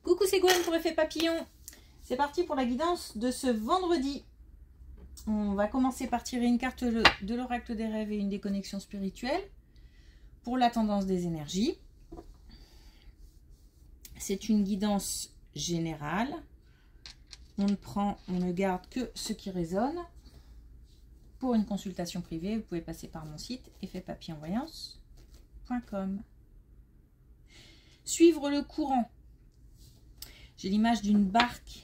Coucou, c'est Gwen pour Effet Papillon. C'est parti pour la guidance de ce vendredi. On va commencer par tirer une carte de l'oracle des rêves et une des connexions spirituelles pour la tendance des énergies. C'est une guidance générale. On ne garde que ce qui résonne. Pour une consultation privée, vous pouvez passer par mon site effetpapillonvoyance.com. Suivre le courant. J'ai l'image d'une barque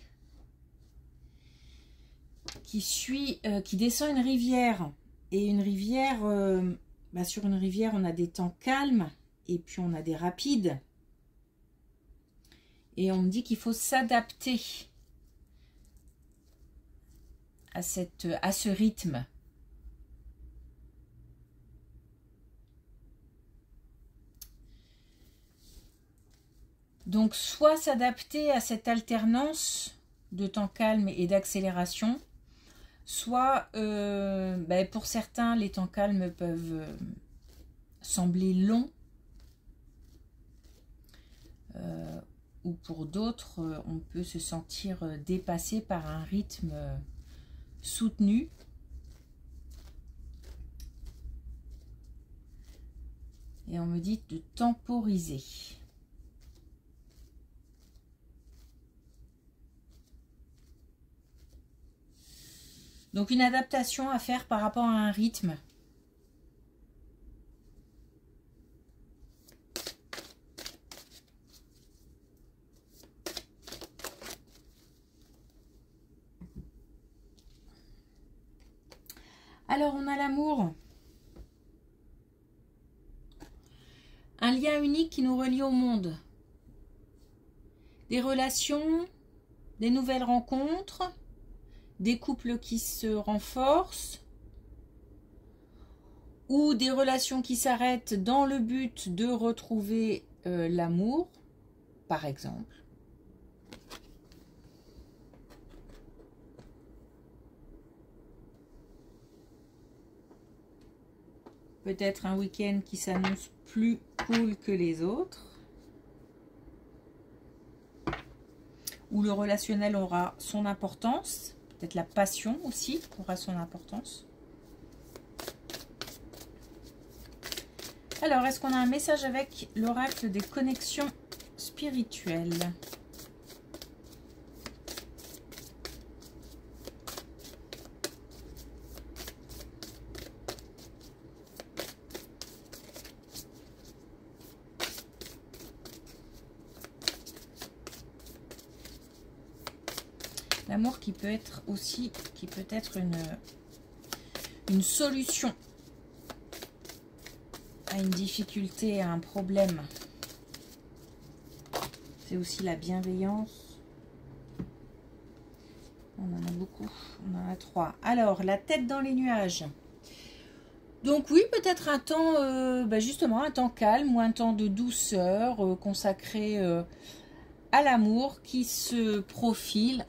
qui descend une rivière. Et une rivière, sur une rivière, on a des temps calmes et puis on a des rapides. Et on me dit qu'il faut s'adapter à ce rythme. Donc, soit s'adapter à cette alternance de temps calme et d'accélération, soit, pour certains, les temps calmes peuvent sembler longs, ou pour d'autres, on peut se sentir dépassé par un rythme soutenu. Et on me dit de temporiser. Donc une adaptation à faire par rapport à un rythme. Alors on a l'amour. Un lien unique qui nous relie au monde. Des relations, des nouvelles rencontres. Des couples qui se renforcent ou des relations qui s'arrêtent dans le but de retrouver l'amour, par exemple. Peut-être un week-end qui s'annonce plus cool que les autres. Où le relationnel aura son importance. Peut-être la passion aussi aura son importance. Alors, est-ce qu'on a un message avec l'oracle des connexions spirituelles? L'amour qui peut être aussi, une solution à une difficulté, à un problème. C'est aussi la bienveillance. On en a beaucoup, on en a 3. Alors, la tête dans les nuages. Donc oui, peut-être un temps, justement, un temps calme ou un temps de douceur consacré à l'amour qui se profile.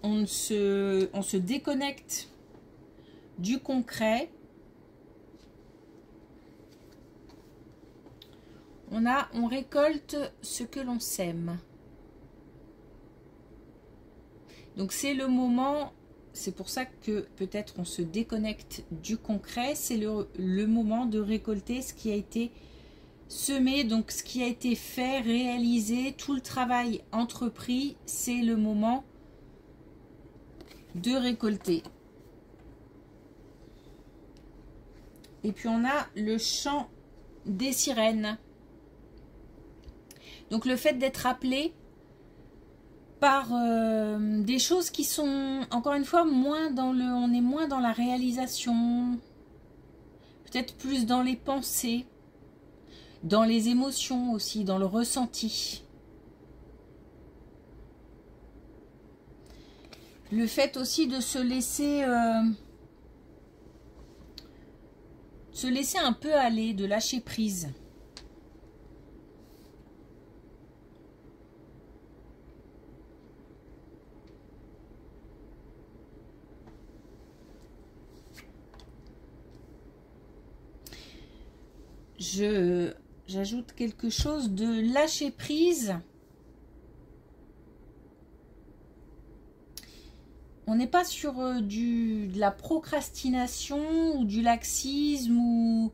On se déconnecte du concret. On récolte ce que l'on sème. Donc c'est le moment, c'est pour ça que peut-être on se déconnecte du concret. C'est le moment de récolter ce qui a été semé, donc ce qui a été fait, réalisé, tout le travail entrepris. C'est le moment de récolter. Et puis on a le chant des sirènes. Donc le fait d'être appelé par des choses qui sont, encore une fois, on est moins dans la réalisation, peut-être plus dans les pensées, dans les émotions aussi, dans le ressenti. Le fait aussi de se laisser un peu aller, de lâcher prise. j'ajoute quelque chose de lâcher prise. On n'est pas sur de la procrastination ou du laxisme ou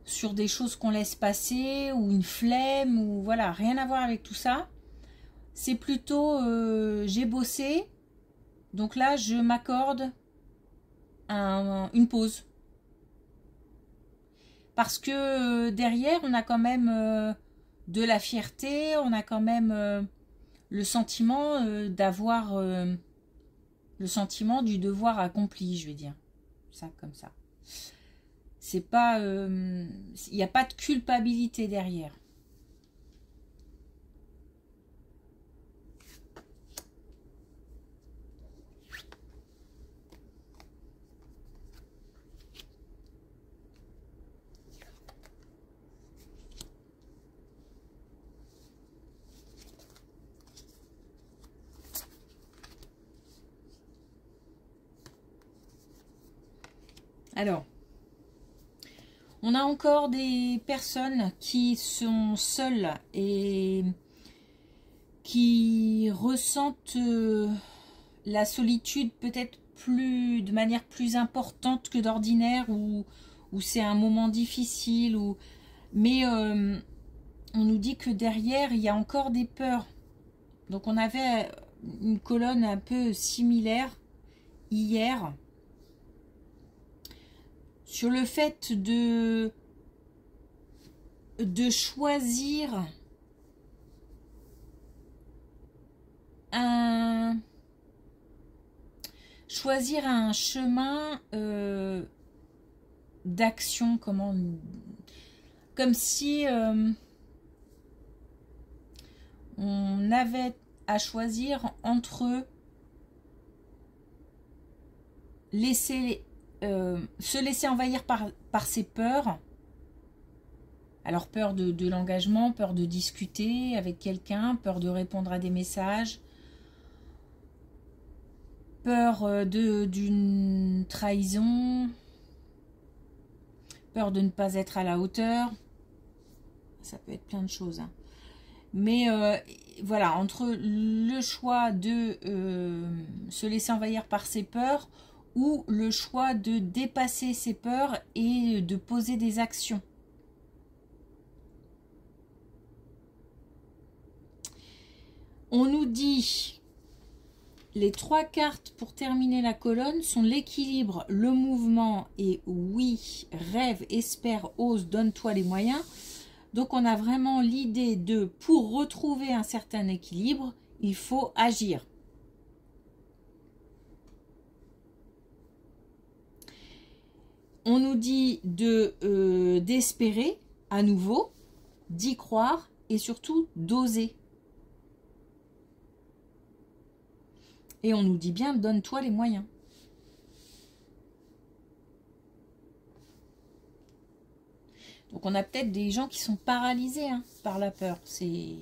sur des choses qu'on laisse passer ou une flemme ou voilà, rien à voir avec tout ça. C'est plutôt j'ai bossé, donc là je m'accorde une pause. Parce que derrière on a quand même de la fierté, on a quand même le sentiment d'avoir le sentiment du devoir accompli, je vais dire ça comme ça. C'est pas, il n'y a pas de culpabilité derrière. Alors, on a encore des personnes qui sont seules et qui ressentent la solitude peut-être de manière plus importante que d'ordinaire ou c'est un moment difficile. Mais on nous dit que derrière, il y a encore des peurs. Donc on avait une colonne un peu similaire hier sur le fait de choisir un chemin d'action, comme si on avait à choisir entre se laisser envahir par ses peurs. Alors peur de l'engagement, peur de discuter avec quelqu'un, peur de répondre à des messages, peur d'une trahison, peur de ne pas être à la hauteur. Ça peut être plein de choses, hein. Mais voilà, entre le choix de se laisser envahir par ses peurs ou le choix de dépasser ses peurs et de poser des actions. On nous dit, les 3 cartes pour terminer la colonne sont l'équilibre, le mouvement et oui, rêve, espère, ose, donne-toi les moyens. Donc on a vraiment l'idée de, pour retrouver un certain équilibre, il faut agir. On nous dit d'espérer à nouveau, d'y croire et surtout d'oser. Et on nous dit bien, donne-toi les moyens. Donc on a peut-être des gens qui sont paralysés par la peur. C'est...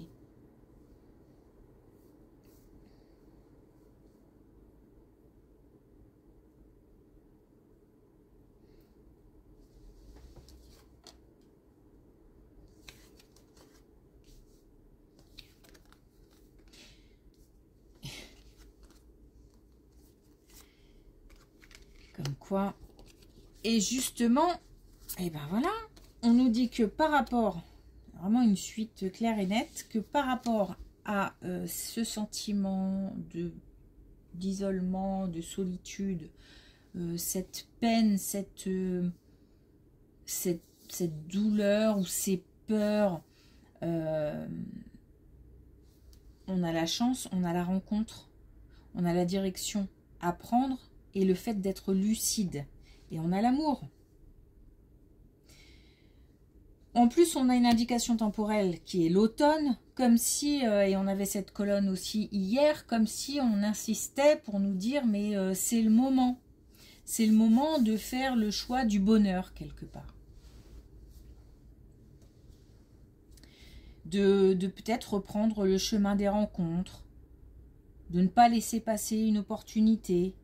Comme quoi. Et justement, et ben voilà, on nous dit que par rapport, vraiment une suite claire et nette, que par rapport à ce sentiment d'isolement, de solitude, cette peine, cette douleur ou ces peurs, on a la chance, on a la rencontre, on a la direction à prendre et le fait d'être lucide. Et on a l'amour. En plus, on a une indication temporelle qui est l'automne, comme si, et on avait cette colonne aussi hier, comme si on insistait pour nous dire, mais c'est le moment. C'est le moment de faire le choix du bonheur, quelque part. De peut-être reprendre le chemin des rencontres, de ne pas laisser passer une opportunité.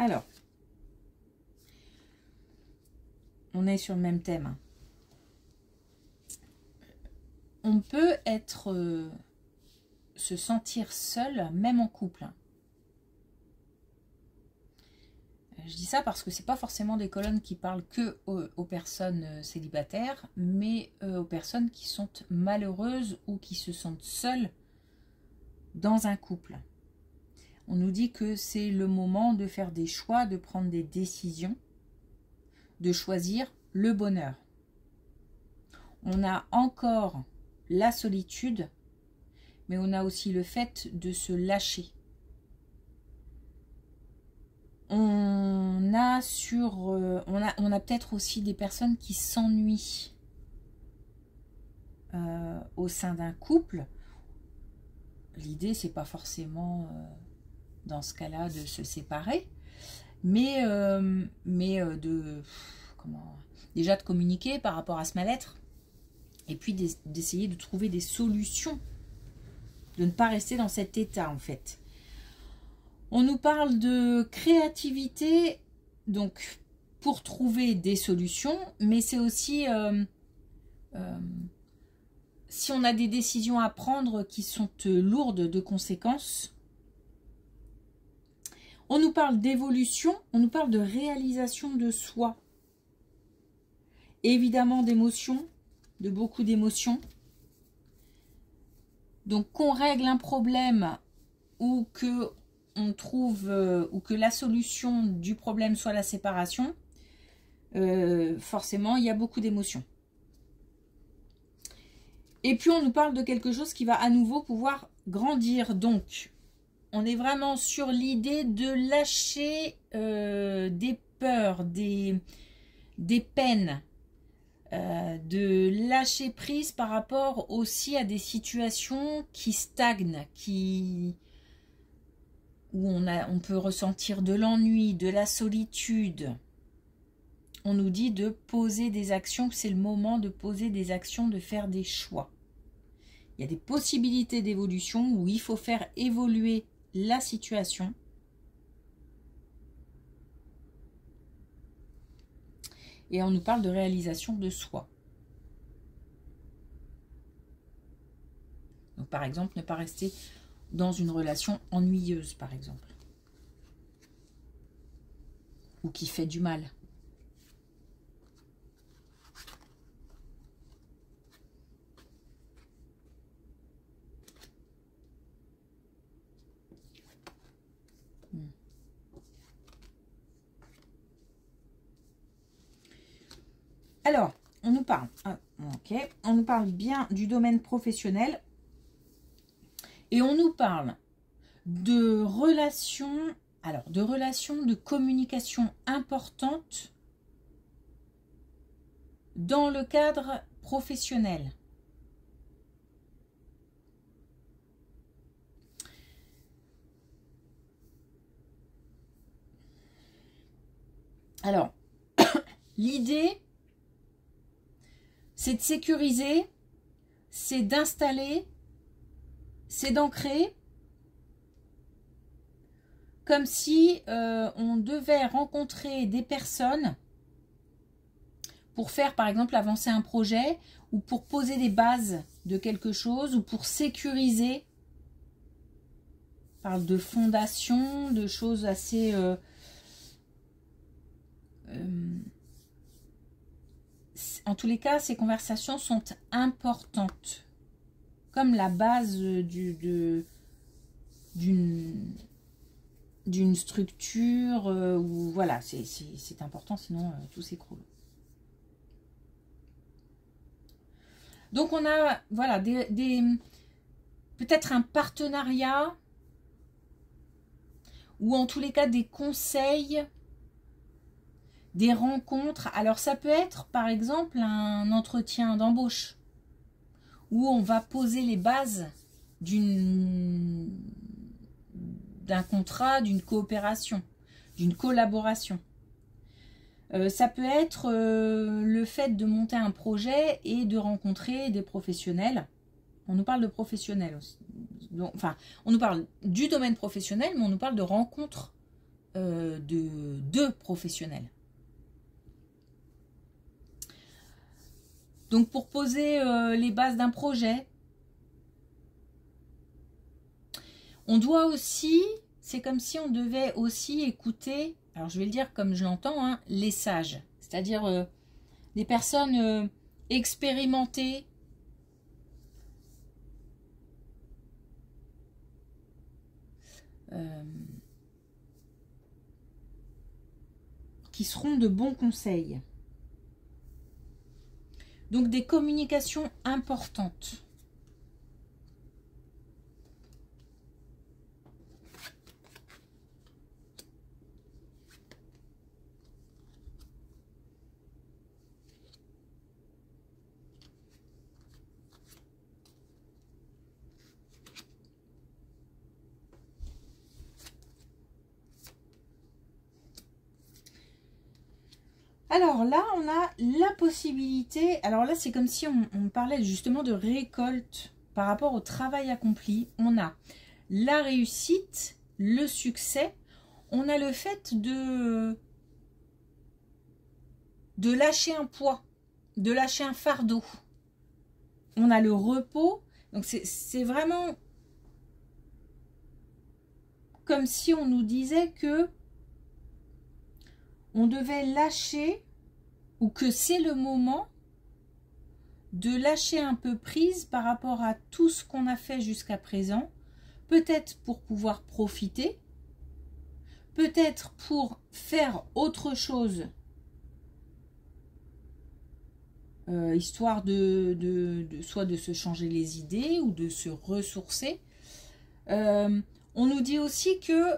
Alors, on est sur le même thème. On peut être, se sentir seul, même en couple. Je dis ça parce que c'est pas forcément des colonnes qui parlent que aux personnes célibataires, mais aux personnes qui sont malheureuses ou qui se sentent seules dans un couple. On nous dit que c'est le moment de faire des choix, de prendre des décisions, de choisir le bonheur. On a encore la solitude, mais on a aussi le fait de se lâcher. On a peut-être aussi des personnes qui s'ennuient au sein d'un couple. L'idée, c'est pas forcément dans ce cas-là de se séparer, mais déjà de communiquer par rapport à ce mal-être, et puis d'essayer de trouver des solutions, de ne pas rester dans cet état en fait. On nous parle de créativité, donc pour trouver des solutions, mais c'est aussi si on a des décisions à prendre qui sont lourdes de conséquences. On nous parle d'évolution, on nous parle de réalisation de soi. Évidemment d'émotions, de beaucoup d'émotions. Donc qu'on règle un problème ou que on trouve ou que la solution du problème soit la séparation, forcément il y a beaucoup d'émotions. Et puis on nous parle de quelque chose qui va à nouveau pouvoir grandir. Donc on est vraiment sur l'idée de lâcher des peurs, des peines, de lâcher prise par rapport aussi à des situations qui stagnent, où on peut ressentir de l'ennui, de la solitude. On nous dit de poser des actions, c'est le moment de poser des actions, de faire des choix. Il y a des possibilités d'évolution où il faut faire évoluer la situation. Et on nous parle de réalisation de soi. Donc, par exemple, ne pas rester dans une relation ennuyeuse, par exemple. Ou qui fait du mal. Alors, on nous parle, on nous parle bien du domaine professionnel et on nous parle de relations, de communication importantes dans le cadre professionnel. Alors, l'idée, c'est de sécuriser, c'est d'installer, c'est d'ancrer, comme si on devait rencontrer des personnes pour faire par exemple avancer un projet ou pour poser des bases de quelque chose ou pour sécuriser. On parle de fondation, de choses assez... en tous les cas, ces conversations sont importantes. Comme la base d'une structure où voilà, c'est important, sinon tout s'écroule. Donc on a voilà peut-être un partenariat ou en tous les cas des conseils, des rencontres. Alors ça peut être par exemple un entretien d'embauche où on va poser les bases d'un contrat, d'une coopération, d'une collaboration. Ça peut être le fait de monter un projet et de rencontrer des professionnels. On nous parle de professionnels aussi. Donc, enfin, on nous parle du domaine professionnel, mais on nous parle de rencontres de professionnels. Donc pour poser les bases d'un projet, on doit aussi, c'est comme si on devait aussi écouter, alors je vais le dire comme je l'entends, hein, les sages, c'est-à-dire des personnes expérimentées, qui seront de bons conseils. Donc des communications importantes. Alors là, on a la possibilité, alors là c'est comme si on parlait justement de récolte par rapport au travail accompli. On a la réussite, le succès, on a le fait de lâcher un poids, de lâcher un fardeau. On a le repos, donc c'est vraiment comme si on nous disait que on devait lâcher, ou que c'est le moment de lâcher un peu prise par rapport à tout ce qu'on a fait jusqu'à présent, peut-être pour pouvoir profiter, peut-être pour faire autre chose, histoire soit de se changer les idées ou de se ressourcer. On nous dit aussi que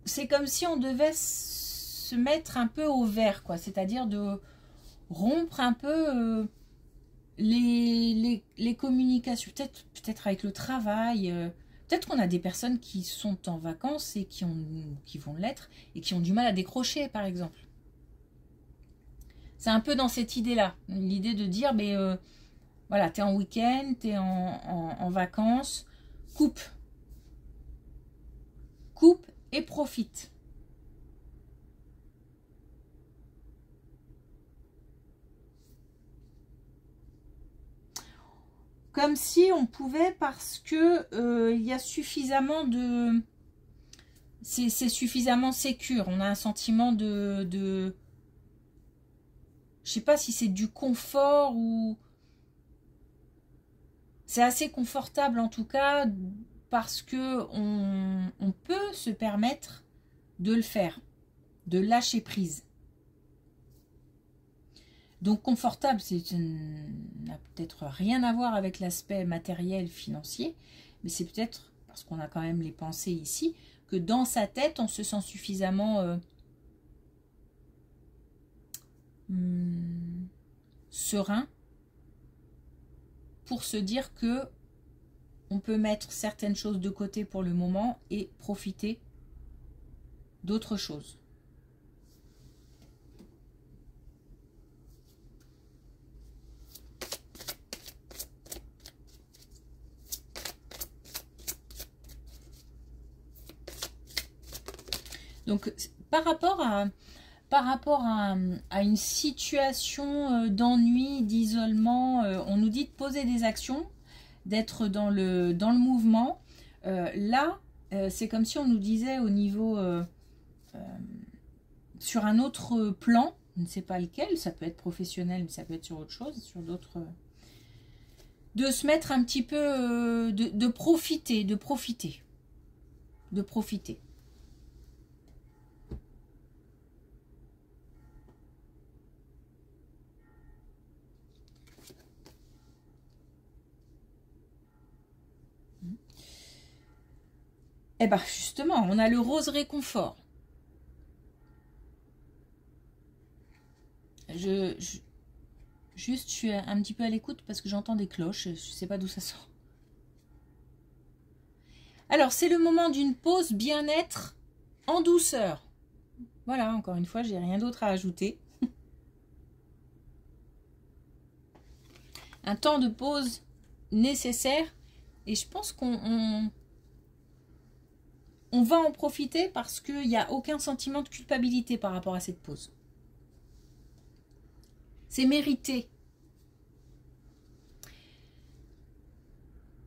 c'est comme si on devait se mettre un peu au vert, quoi, c'est-à-dire de rompre un peu les communications, peut-être avec le travail, peut-être qu'on a des personnes qui sont en vacances et qui vont l'être et qui ont du mal à décrocher, par exemple. C'est un peu dans cette idée-là, l'idée de dire, mais voilà, t'es en week-end, t'es en vacances, coupe et profite. Comme si on pouvait, parce que il y a suffisamment de... C'est suffisamment sécure. On a un sentiment de... Je sais pas si c'est du confort ou... C'est assez confortable en tout cas, parce que on peut se permettre de le faire, de lâcher prise. Donc confortable, ça n'a peut-être rien à voir avec l'aspect matériel, financier, mais c'est peut-être, parce qu'on a quand même les pensées ici, que dans sa tête, on se sent suffisamment serein pour se dire que on peut mettre certaines choses de côté pour le moment et profiter d'autres choses. Donc, par rapport à une situation d'ennui, d'isolement, on nous dit de poser des actions, d'être dans le mouvement. Là, c'est comme si on nous disait au niveau, sur un autre plan, je ne sais pas lequel, ça peut être professionnel, mais ça peut être sur autre chose, sur d'autres... de se mettre un petit peu, de profiter. Eh bien, justement, on a le rose réconfort. Juste, je suis un petit peu à l'écoute parce que j'entends des cloches. Je ne sais pas d'où ça sort. Alors, c'est le moment d'une pause bien-être en douceur. Voilà, encore une fois, j'ai rien d'autre à ajouter. Un temps de pause nécessaire. Et je pense qu'on on va en profiter parce qu'il n'y a aucun sentiment de culpabilité par rapport à cette pause. C'est mérité.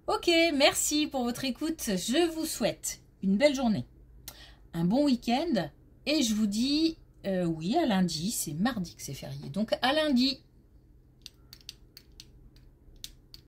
Ok, merci pour votre écoute. Je vous souhaite une belle journée, un bon week-end et je vous dis oui à lundi. C'est mardi que c'est férié, donc à lundi.